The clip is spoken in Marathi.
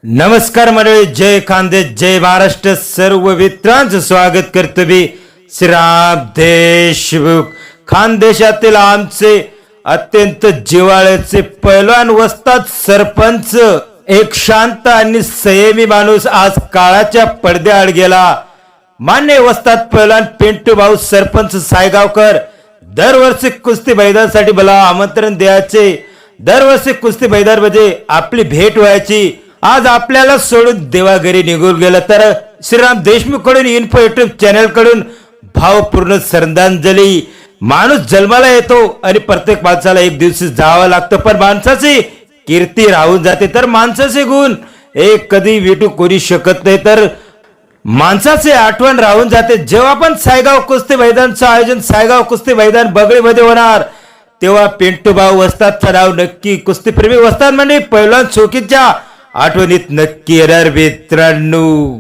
नमस्कार मंडळी, जय खानदेश, जय महाराष्ट्र. सर्व मित्रांचं स्वागत करतो मी श्रीराम देशमुख. खानदेशातील आमचे अत्यंत जिव्हाळ्याचे पैलवान वस्ताद सरपंच, एक शांत आणि संयमी माणूस आज काळाच्या पडद्याआड गेला. मान्य वस्ताद पैलवान पिंटू भाऊ सरपंच सायगावकर दरवर्षी कुस्ती मैदानासाठी मला आमंत्रण द्यायचे. दरवर्षी कुस्ती मैदानामध्ये आपली भेट व्हायची. आज आपल्याला सोडून देवाघरी निघून गेलं. तर श्रीराम देशमुख कडून इन्फो युट्यूब चॅनल कडून भावपूर्ण श्रद्धांजली. माणूस जन्माला येतो आणि प्रत्येक माणसाला एक दिवशी जावं लागतं, पण माणसाची कीर्ती राहून जाते. तर माणसाचे गुण एक कधी विटू कोणी शकत नाही, तर माणसाचे आठवण राहून जाते. जेव्हा पण सायगाव कुस्ती मैदानचं आयोजन सायगाव कुस्ती मैदान बगळीमध्ये होणार, तेव्हा पिंटू भाऊ वस्तादचं नाव नक्की कुस्तीप्रेमी वस्ताद म्हणजे पैलवान शौकीच्या आठवणीत नक्की येणार मित्रांनो.